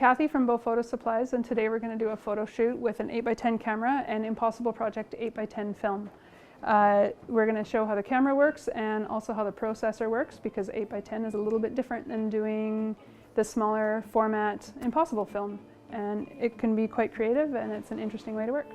Cathy from Beau Photo Supplies, and today we're going to do a photo shoot with an 8x10 camera and Impossible Project 8x10 film. We're going to show how the camera works and also how the processor works, because 8x10 is a little bit different than doing the smaller format Impossible film, and it can be quite creative and it's an interesting way to work.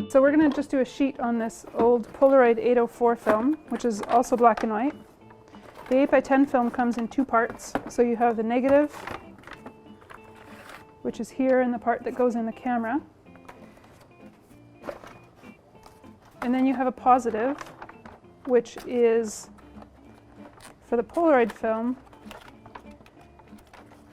So we're going to just do a sheet on this old Polaroid 804 film, which is also black and white. The 8x10 film comes in two parts. So you have the negative, which is here in the part that goes in the camera. And then you have a positive, which is, for the Polaroid film,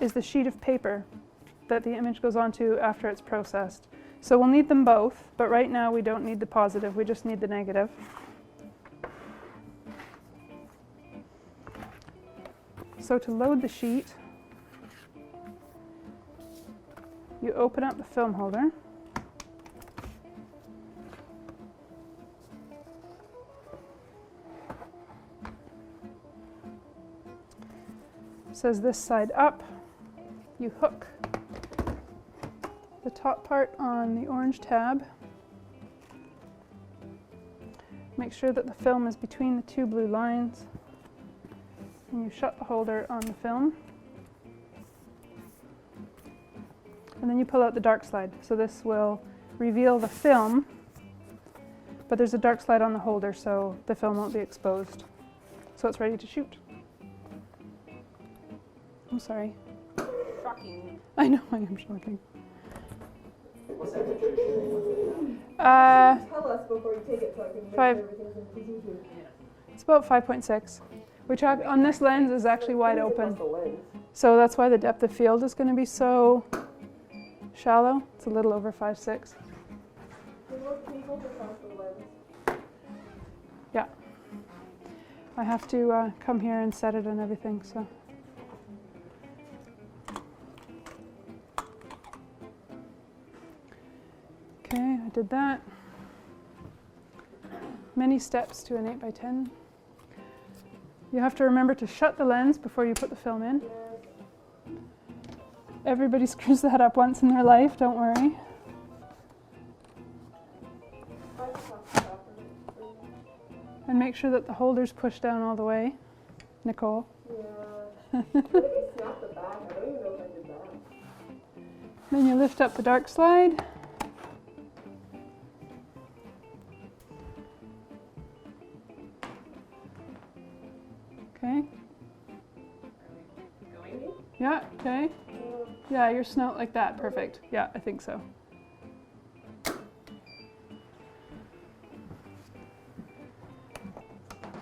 is the sheet of paper that the image goes onto after it's processed. So we'll need them both, but right now we don't need the positive, we just need the negative. So to load the sheet, you open up the film holder. It says this side up, you hook the top part on the orange tab. Make sure that the film is between the two blue lines, and you shut the holder on the film. And then you pull out the dark slide. So this will reveal the film, but there's a dark slide on the holder, so the film won't be exposed. So it's ready to shoot. I'm sorry. Shocking. I know, I am shocking. What's that picture shooting? Tell us before you take it so I can make sure everything's in position. It's about 5.6, which on this lens is actually wide open. So that's why the depth of field is going to be so shallow. It's a little over 5.6. Yeah. I have to come here and set it and everything, so. Okay, I did that. Many steps to an 8x10. You have to remember to shut the lens before you put the film in. Everybody screws that up once in their life, don't worry. And make sure that the holder's pushed down all the way. Nicole. Yeah. Maybe snap the back. I don't even know if I did that. Then you lift up the dark slide. Okay. Yeah, okay. Yeah, your snout like that, perfect. Yeah, I think so.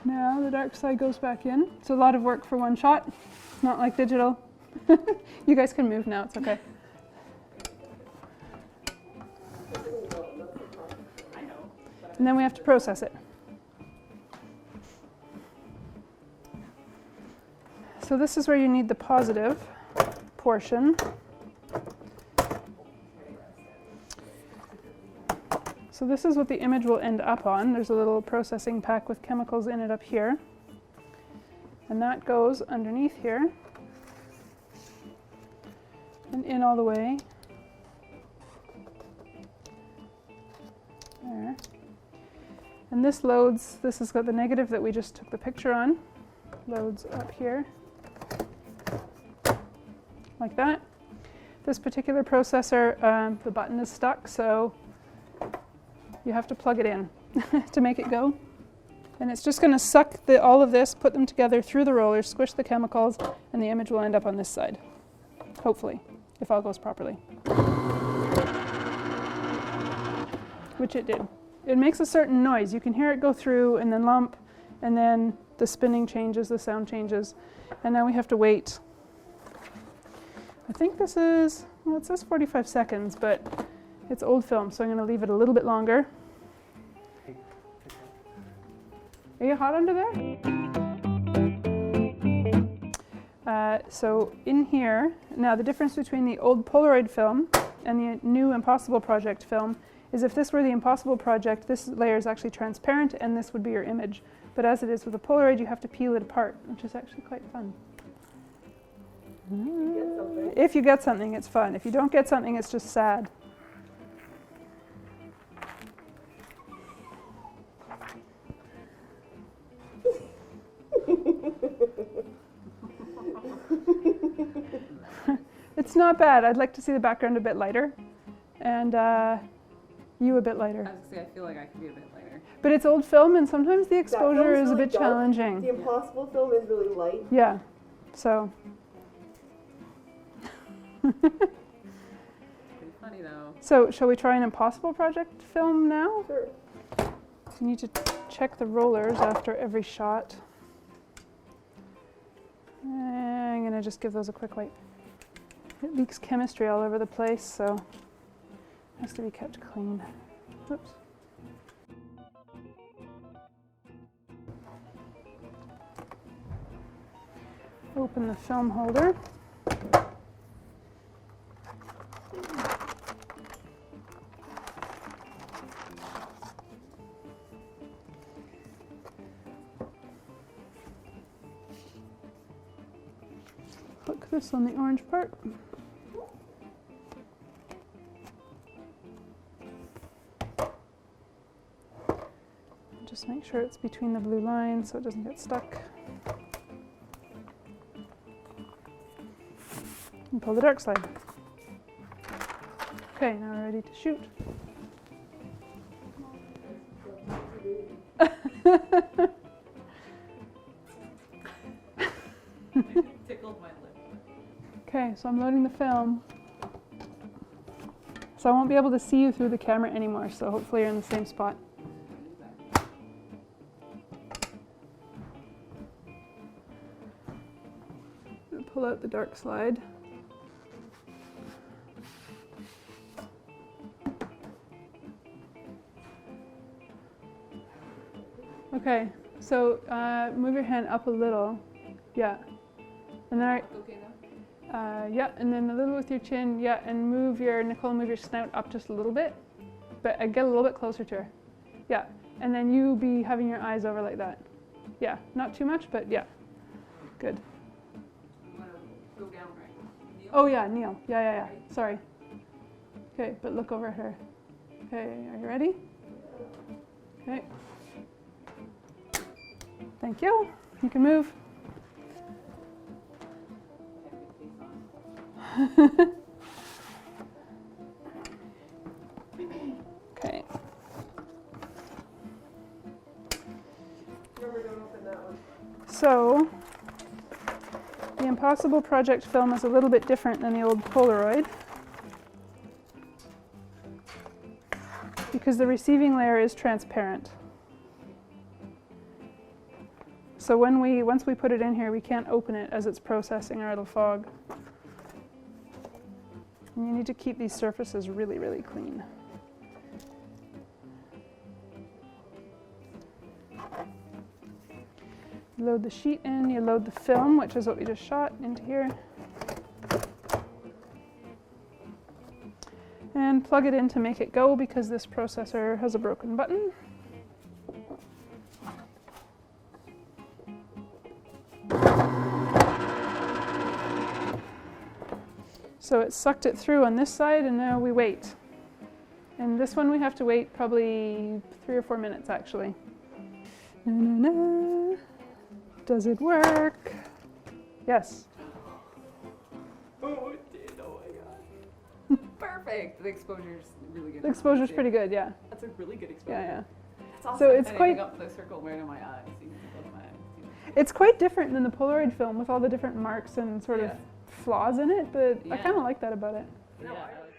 Now the dark side goes back in. It's a lot of work for one shot. It's not like digital. You guys can move now, it's okay. And then we have to process it. So this is where you need the positive portion. So this is what the image will end up on. There's a little processing pack with chemicals in it up here. And that goes underneath here and in all the way. There. And this loads, this has got the negative that we just took the picture on. Loads up here. Like that. This particular processor, the button is stuck, so you have to plug it in to make it go. And it's just going to suck all of this, put them together through the roller, squish the chemicals, and the image will end up on this side. Hopefully, if all goes properly. Which it did. it makes a certain noise. You can hear it go through and then lump, and then the spinning changes, the sound changes. And now we have to wait. I think this is, well, it says 45 seconds, but it's old film, so I'm going to leave it a little bit longer. Are you hot under there? So in here, now the difference between the old Polaroid film and the new Impossible Project film is if this were the Impossible Project, this layer is actually transparent and this would be your image. But as it is with the Polaroid, you have to peel it apart, which is actually quite fun. If you get something, it's fun. If you don't get something, it's just sad. It's not bad. I'd like to see the background a bit lighter, and you a bit lighter. I was gonna say, I feel like I could be a bit lighter. But it's old film, and sometimes the exposure is a really bit dark. challenging. The Impossible film is really light. Yeah, so. Pretty funny though. So, shall we try an Impossible Project film now? Sure. You need to check the rollers after every shot. And I'm gonna just give those a quick wipe. It leaks chemistry all over the place, so it has to be kept clean. Oops. Open the film holder. Hook this on the orange part. Just make sure it's between the blue lines so it doesn't get stuck. And pull the dark side. Okay, now we're ready to shoot. Tickled my lip. Okay, so I'm loading the film. So I won't be able to see you through the camera anymore, so hopefully you're in the same spot. Pull out the dark slide. Okay, so move your hand up a little. Yeah. And then Okay now? yeah, and then a little with your chin. Yeah, and move your, Nicole, move your snout up just a little bit. But get a little bit closer to her. Yeah, and then you be having your eyes over like that. Yeah, not too much, but yeah. Good. Go down, right? Kneel? Oh yeah, kneel. Yeah. Sorry. Okay, but look over at her. Okay, are you ready? Okay. Thank you. You can move. Okay. Remember, don't open that one. So, the Impossible Project film is a little bit different than the old Polaroid because the receiving layer is transparent. So once we put it in here, we can't open it as it's processing or it'll fog. And you need to keep these surfaces really, really clean. You load the sheet in, you load the film, which is what we just shot, into here. And plug it in to make it go because this processor has a broken button. So it sucked it through on this side and now we wait. And this one we have to wait probably 3 or 4 minutes actually. Na-na-na. Does it work? Yes. Oh, it did. Oh my god. Perfect. The exposure's really good. The exposure's pretty good, yeah. That's a really good exposure. Yeah. It's awesome. So it's And quite- I got the circle right in my eyes. You can see both my eyes. It's quite different than the Polaroid film with all the different marks and sort of Yeah. flaws in it, but I Yeah. kind of like that about it. No, I really